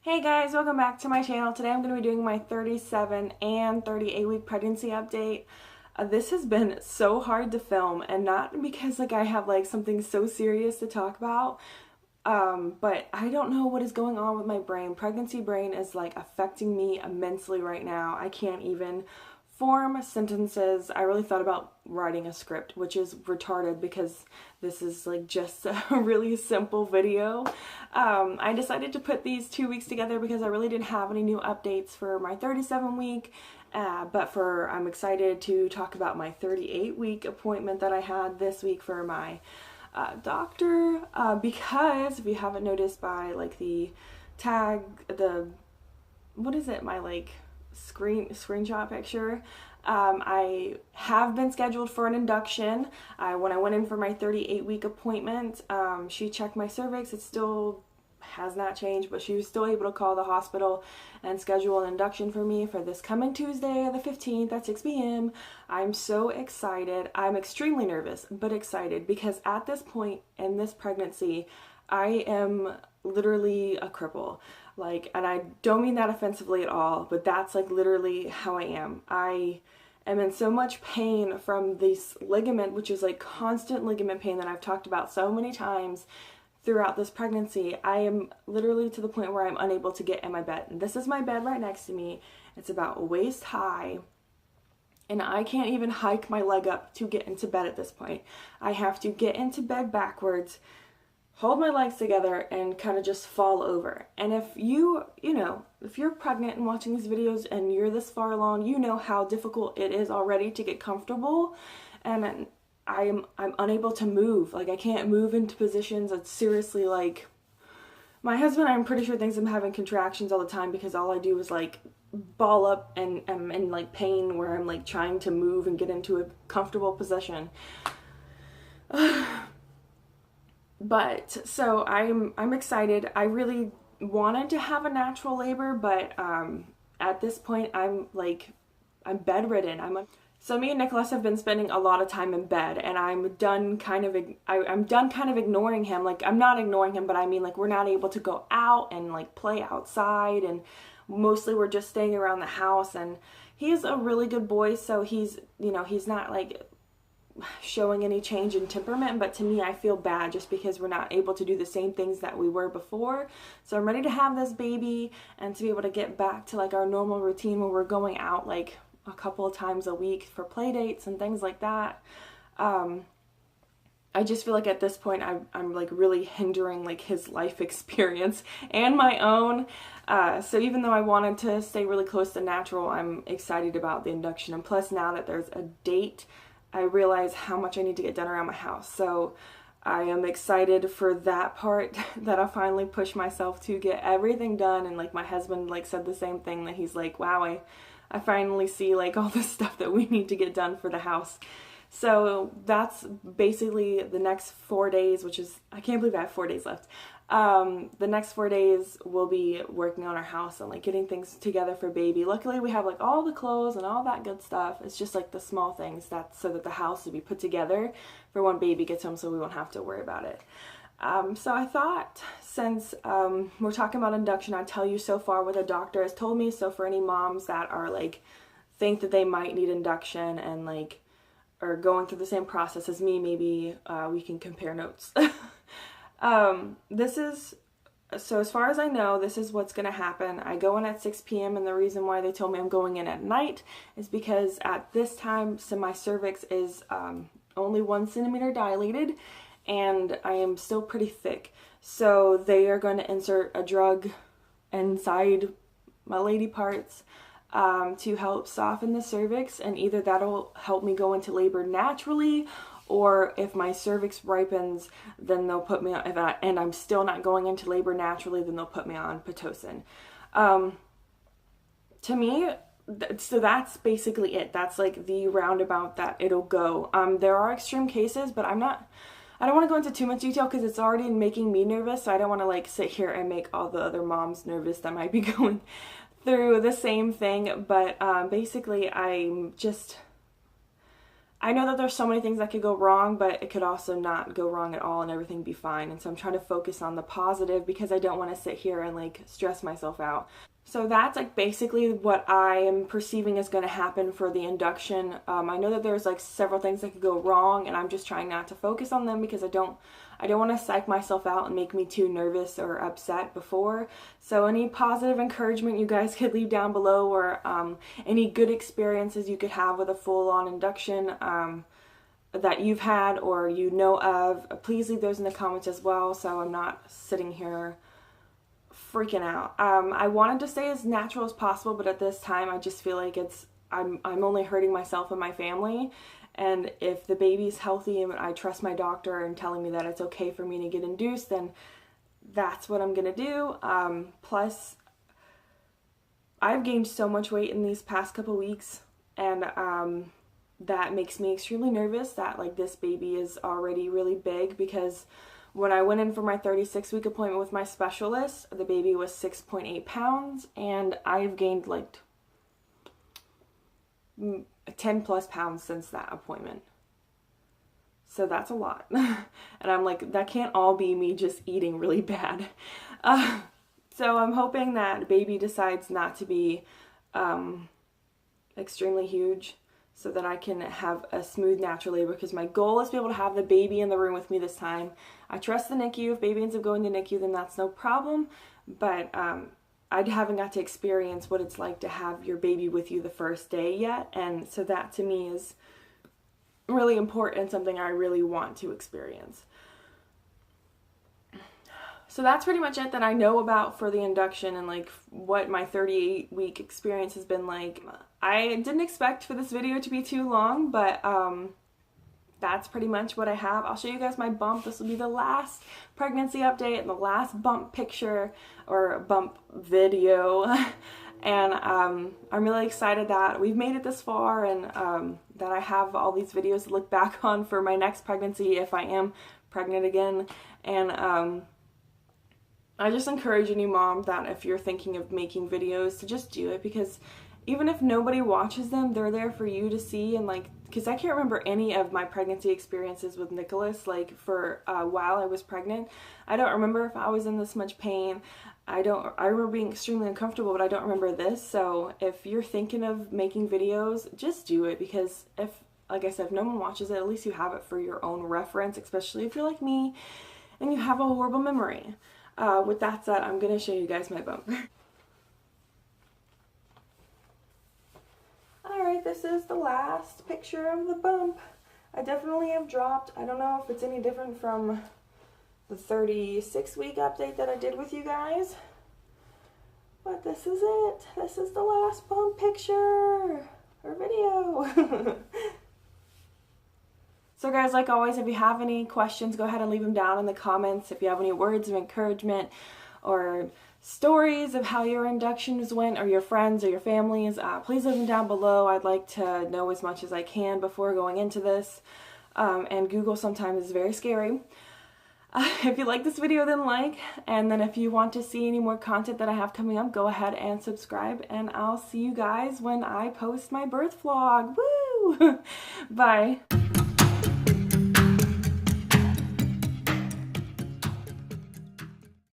Hey guys, welcome back to my channel. Today I'm going to be doing my 37 and 38 week pregnancy update. This has been so hard to film, and not because I have something so serious to talk about, but I don't know what is going on with my brain. Pregnancy brain is affecting me immensely right now. I can't even form sentences. I really thought about writing a script, which is retarded because this is just a really simple video. I decided to put these 2 weeks together because I really didn't have any new updates for my 37 week, but I'm excited to talk about my 38 week appointment that I had this week for my doctor, because if you haven't noticed by the tag, what is it, my screenshot picture, I have been scheduled for an induction. When I went in for my 38 week appointment, she checked my cervix. It still has not changed, but she was still able to call the hospital and schedule an induction for me for this coming Tuesday, the 15th at 6 p.m. I'm so excited. I'm extremely nervous, but excited, because at this point in this pregnancy, I am literally a cripple. And I don't mean that offensively at all, but that's literally how I am. I am in so much pain from this ligament, which is constant ligament pain that I've talked about so many times throughout this pregnancy. I am literally to the point where I'm unable to get in my bed. And this is my bed right next to me. It's about waist high, and I can't even hike my leg up to get into bed at this point. I have to get into bed backwards, hold my legs together, and kind of just fall over. And if if you're pregnant and watching these videos and you're this far along, you know how difficult it is already to get comfortable. And I'm unable to move. I can't move into positions. It's seriously my husband, I'm pretty sure, thinks I'm having contractions all the time because all I do is ball up and I'm in pain where I'm trying to move and get into a comfortable position. But so I'm excited. I really wanted to have a natural labor, but at this point I'm bedridden. So me and Nicholas have been spending a lot of time in bed, and I'm done kind of ignoring him. I'm not ignoring him, but I mean we're not able to go out and play outside, and mostly we're just staying around the house. And he's a really good boy, so he's not showing any change in temperament, but to me I feel bad just because we're not able to do the same things that we were before. So I'm ready to have this baby and to be able to get back to our normal routine where we're going out a couple of times a week for play dates and things like that. I just feel at this point I'm really hindering his life experience and my own. So even though I wanted to stay really close to natural, I'm excited about the induction. And plus, now that there's a date, I realize how much I need to get done around my house. So I am excited for that part, that I finally push myself to get everything done. And my husband said the same thing, that he's wow, I finally see all the stuff that we need to get done for the house. So that's basically the next 4 days, which is, I can't believe I have 4 days left. The next 4 days we'll be working on our house and getting things together for baby. Luckily we have all the clothes and all that good stuff. It's just the small things so that the house will be put together for when baby gets home, so we won't have to worry about it. So I thought, since we're talking about induction, I'd tell you so far what the doctor has told me. So for any moms that are think that they might need induction and are going through the same process as me, maybe we can compare notes. So as far as I know, this is what's going to happen. I go in at 6 p.m. and the reason why they told me I'm going in at night is because at this time, so my cervix is only 1 centimeter dilated, and I am still pretty thick. So they are going to insert a drug inside my lady parts to help soften the cervix, and either that'll help me go into labor naturally, or if my cervix ripens, then they'll put me on, and I'm still not going into labor naturally, then they'll put me on Pitocin. To me, so that's basically it. That's the roundabout that it'll go. There are extreme cases, but I don't want to go into too much detail because it's already making me nervous, so I don't want to sit here and make all the other moms nervous that might be going through the same thing. But basically I know that there's so many things that could go wrong, but it could also not go wrong at all and everything be fine. And so I'm trying to focus on the positive because I don't want to sit here and like stress myself out. So that's like basically what I am perceiving is going to happen for the induction. I know that there's like several things that could go wrong, and I'm just trying not to focus on them because I don't want to psych myself out and make me too nervous or upset before. So any positive encouragement you guys could leave down below, or any good experiences you could have with a full-on induction that you've had or you know of, please leave those in the comments as well, so I'm not sitting here freaking out. I wanted to stay as natural as possible, but at this time I just feel like I'm only hurting myself and my family. And if the baby's healthy and I trust my doctor and telling me that it's okay for me to get induced, then that's what I'm gonna do. Plus, I've gained so much weight in these past couple weeks, and that makes me extremely nervous that like this baby is already really big, because when I went in for my 36-week appointment with my specialist, the baby was 6.8 pounds, and I've gained like 10 plus pounds since that appointment. So that's a lot. And I'm like, that can't all be me just eating really bad. So I'm hoping that baby decides not to be extremely huge, so that I can have a smooth natural labor, because my goal is to be able to have the baby in the room with me this time. I trust the NICU. If baby ends up going to NICU, then that's no problem. But I haven't got to experience what it's like to have your baby with you the first day yet. And so that to me is really important and something I really want to experience. So that's pretty much it that I know about for the induction and like what my 38-week experience has been like. I didn't expect for this video to be too long, but that's pretty much what I have. I'll show you guys my bump. This will be the last pregnancy update and the last bump picture or bump video. And I'm really excited that we've made it this far, and that I have all these videos to look back on for my next pregnancy if I am pregnant again. And I just encourage any mom that if you're thinking of making videos to just do it, because even if nobody watches them, they're there for you to see. And like, because I can't remember any of my pregnancy experiences with Nicholas, like for while I was pregnant. I don't remember if I was in this much pain. I remember being extremely uncomfortable, but I don't remember this. So if you're thinking of making videos, just do it, because if, like I said, if no one watches it, at least you have it for your own reference, especially if you're like me and you have a horrible memory. With that said, I'm going to show you guys my bump. Alright, this is the last picture of the bump. I definitely have dropped. I don't know if it's any different from the 36-week update that I did with you guys. But this is it. This is the last bump picture or video. So guys, like always, if you have any questions, go ahead and leave them down in the comments. If you have any words of encouragement or stories of how your inductions went, or your friends or your families, please leave them down below. I'd like to know as much as I can before going into this. And Google sometimes is very scary. If you like this video, then like, and then if you want to see any more content that I have coming up, go ahead and subscribe, and I'll see you guys when I post my birth vlog. Woo! Bye.